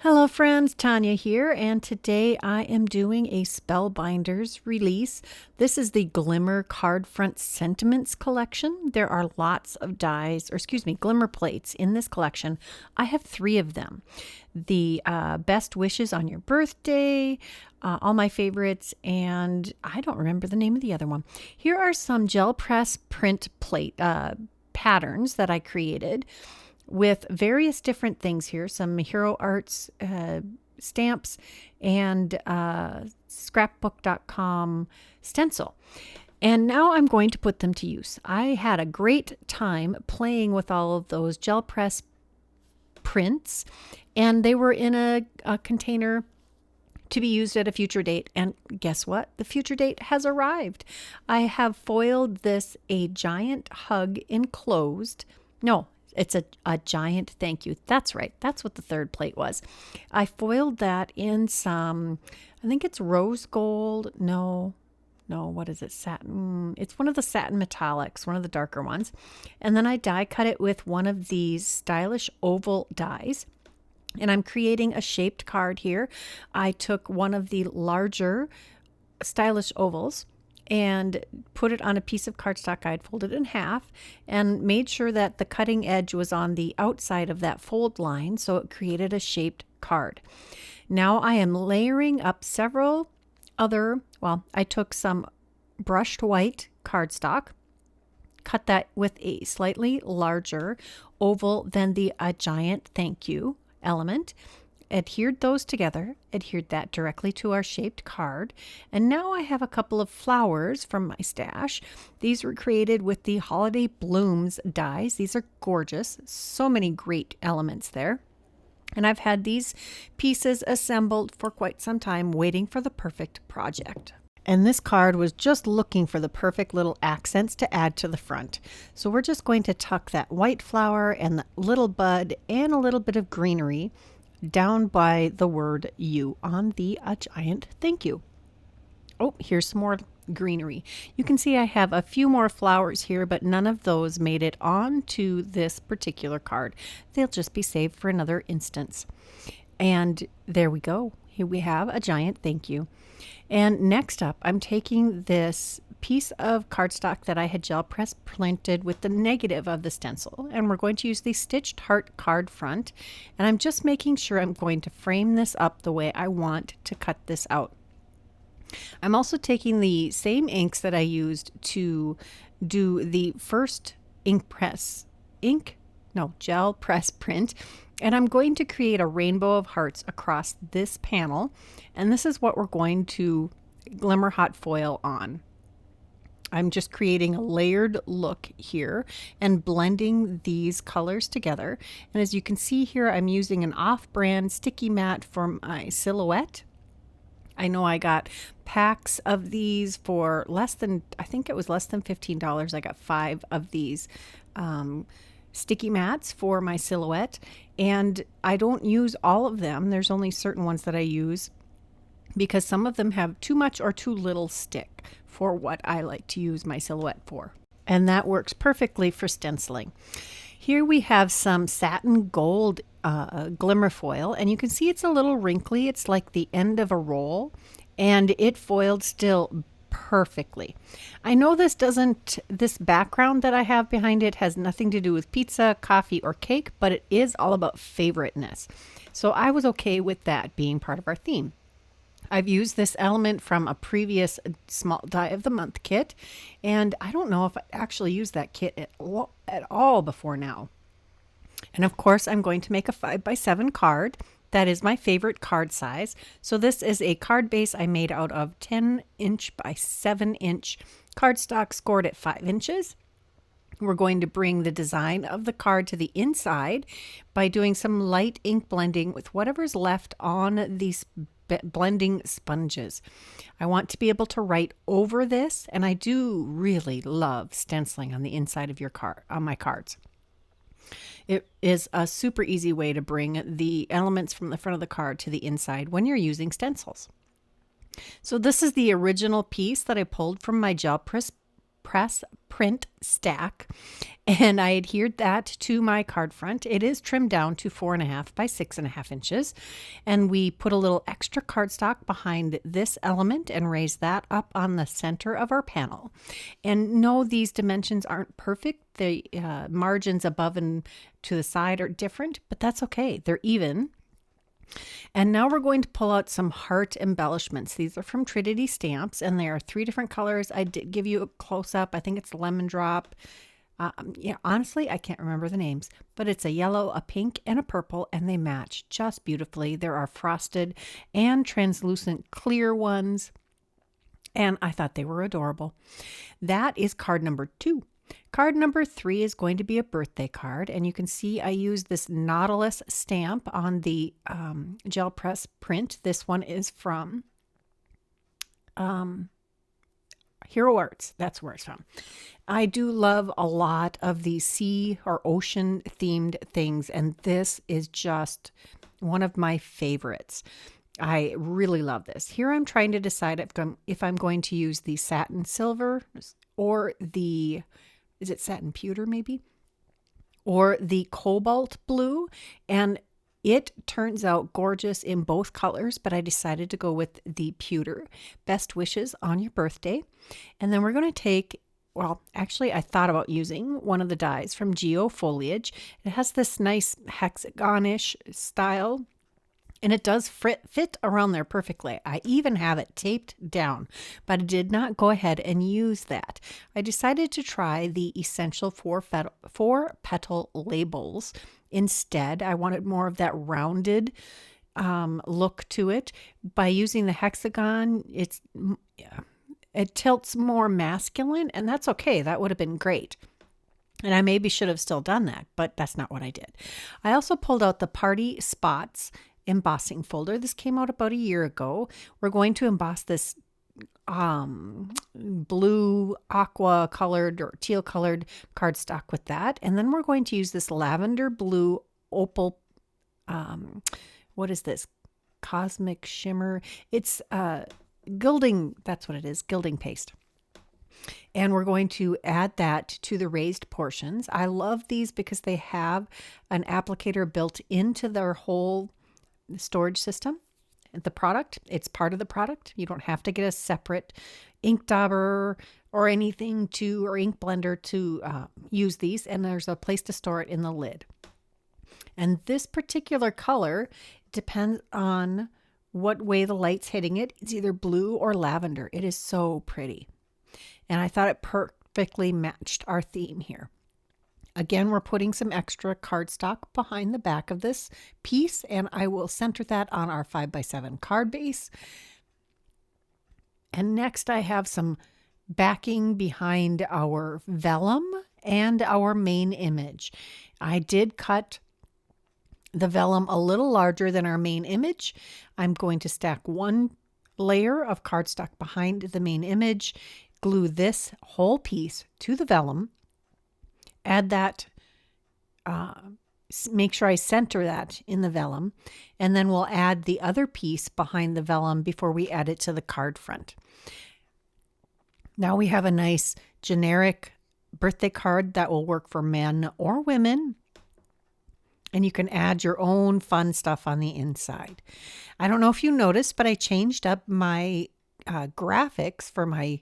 Hello friends, Tanya here, and today I am doing a Spellbinders release. This is the Glimmer Cardfront Sentiments collection. There are lots of dies, or excuse me, glimmer plates in this collection. I have 3 of them. The Best Wishes on Your Birthday, all my favorites, and I don't remember the name of the other one. Here are some gel press print plate patterns that I created with various different things here, some Hero Arts stamps and scrapbook.com stencil. And now I'm going to put them to use. I had a great time playing with all of those gel press prints, and they were in a container to be used at a future date. And guess what? The future date has arrived. I have foiled this a giant hug enclosed. No, it's a giant thank you. That's right. That's what the third plate was. I foiled that in some, I think it's rose gold. No, what is it? Satin. It's one of the satin metallics, one of the darker ones. And then I die cut it with one of these stylish oval dies. And I'm creating a shaped card here. I took one of the larger stylish ovals and put it on a piece of cardstock I'd folded in half and made sure that the cutting edge was on the outside of that fold line, so it created a shaped card. Now I am layering up several other, I took some brushed white cardstock, cut that with a slightly larger oval than the giant thank you element, adhered those together, adhered that directly to our shaped card. And now I have a couple of flowers from my stash. These were created with the Holiday Blooms dies. These are gorgeous. So many great elements there. And I've had these pieces assembled for quite some time, waiting for the perfect project. And this card was just looking for the perfect little accents to add to the front. So we're just going to tuck that white flower and the little bud and a little bit of greenery down by the word you on the giant thank you. Oh, here's some more greenery. You can see I have a few more flowers here, but none of those made it onto this particular card. They'll just be saved for another instance. And there we go. Here we have a giant thank you. And next up, I'm taking this piece of cardstock that I had gel press printed with the negative of the stencil, and we're going to use the stitched heart card front, and I'm just making sure I'm going to frame this up the way I want to cut this out. I'm also taking the same inks that I used to do the first gel press print, and I'm going to create a rainbow of hearts across this panel, and this is what we're going to glimmer hot foil on. I'm just creating a layered look here and blending these colors together. And as you can see here, I'm using an off-brand sticky mat for my silhouette. I know I got packs of these for less than $15. I got 5 of these sticky mats for my silhouette, and I don't use all of them. There's only certain ones that I use because some of them have too much or too little stick for what I like to use my silhouette for. And that works perfectly for stenciling. Here we have some satin gold glimmer foil, and you can see it's a little wrinkly. It's like the end of a roll, and it foiled still perfectly. I know this background that I have behind it has nothing to do with pizza, coffee, or cake, but it is all about favoriteness. So I was okay with that being part of our theme. I've used this element from a previous small die of the month kit, and I don't know if I actually used that kit at all before now. And of course, I'm going to make a 5x7 card. That is my favorite card size. So this is a card base I made out of 10" by 7" cardstock scored at 5 inches. We're going to bring the design of the card to the inside by doing some light ink blending with whatever's left on these blending sponges. I want to be able to write over this, and I do really love stenciling on the inside of my cards. It is a super easy way to bring the elements from the front of the card to the inside when you're using stencils. So this is the original piece that I pulled from my gel press press print stack, and I adhered that to my card front. It is trimmed down to 4.5 by 6.5 inches, and we put a little extra cardstock behind this element and raised that up on the center of our panel. And no, these dimensions aren't perfect. The margins above and to the side are different, but that's okay. They're even. And now we're going to pull out some heart embellishments. These are from Trinity Stamps, and they are 3 different colors. I did give you a close-up. I think it's Lemon Drop. Yeah, honestly, I can't remember the names, but it's a yellow, a pink, and a purple, and they match just beautifully. There are frosted and translucent clear ones, and I thought they were adorable. That is card number 2. Card number 3 is going to be a birthday card, and you can see I use this Nautilus stamp on the gel press print. This one is from Hero Arts. That's where it's from. I do love a lot of these sea or ocean themed things, and this is just one of my favorites. I really love this. Here I'm trying to decide if I'm going to use the satin silver or the, is it satin pewter maybe? Or the cobalt blue, and it turns out gorgeous in both colors, but I decided to go with the pewter. Best wishes on your birthday. And then we're going to take, well, actually I thought about using one of the dies from Geo Foliage. It has this nice hexagon-ish style, and it does fit around there perfectly. I even have it taped down, but I did not go ahead and use that. I decided to try the Essential 4-petal labels instead. I wanted more of that rounded look to it. By using the hexagon, it tilts more masculine, and that's okay. That would have been great. And I maybe should have still done that, but that's not what I did. I also pulled out the Party Spots embossing folder. This came out about a year ago. We're going to emboss this blue aqua colored or teal colored cardstock with that. And then we're going to use this lavender blue opal, what is this? Cosmic shimmer. It's gilding, that's what it is, gilding paste. And we're going to add that to the raised portions. I love these because they have an applicator built into their whole storage system. The product, it's part of the product. You don't have to get a separate ink dauber or anything or ink blender to use these. And there's a place to store it in the lid. And this particular color depends on what way the light's hitting it. It's either blue or lavender. It is so pretty. And I thought it perfectly matched our theme here. Again, we're putting some extra cardstock behind the back of this piece, and I will center that on our 5x7 card base. And next I have some backing behind our vellum and our main image. I did cut the vellum a little larger than our main image. I'm going to stack one layer of cardstock behind the main image, glue this whole piece to the vellum, add that, make sure I center that in the vellum, and then we'll add the other piece behind the vellum before we add it to the card front. Now we have a nice generic birthday card that will work for men or women, and you can add your own fun stuff on the inside. I don't know if you noticed, but I changed up my graphics for my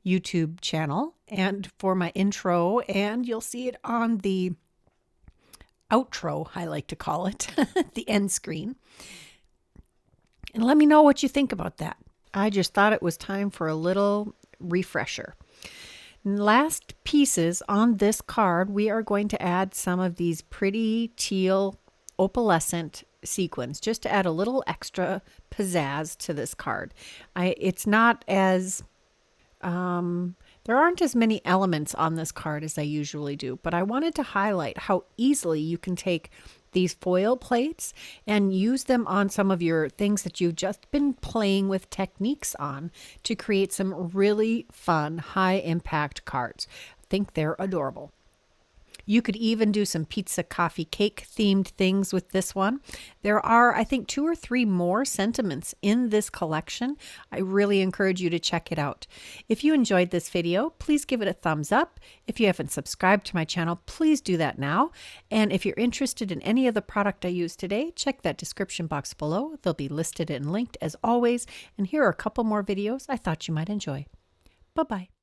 YouTube channel and for my intro, and you'll see it on the outro, I like to call it, the end screen. And let me know what you think about that. I just thought it was time for a little refresher. Last pieces on this card, we are going to add some of these pretty teal opalescent sequins just to add a little extra pizzazz to this card. It's not as there aren't as many elements on this card as I usually do, but I wanted to highlight how easily you can take these foil plates and use them on some of your things that you've just been playing with techniques on to create some really fun, high impact cards. I think they're adorable. You could even do some pizza, coffee, cake themed things with this one. There are, I think, 2 or 3 more sentiments in this collection. I really encourage you to check it out. If you enjoyed this video, please give it a thumbs up. If you haven't subscribed to my channel, please do that now. And if you're interested in any of the product I used today, check that description box below. They'll be listed and linked as always. And here are a couple more videos I thought you might enjoy. Bye-bye.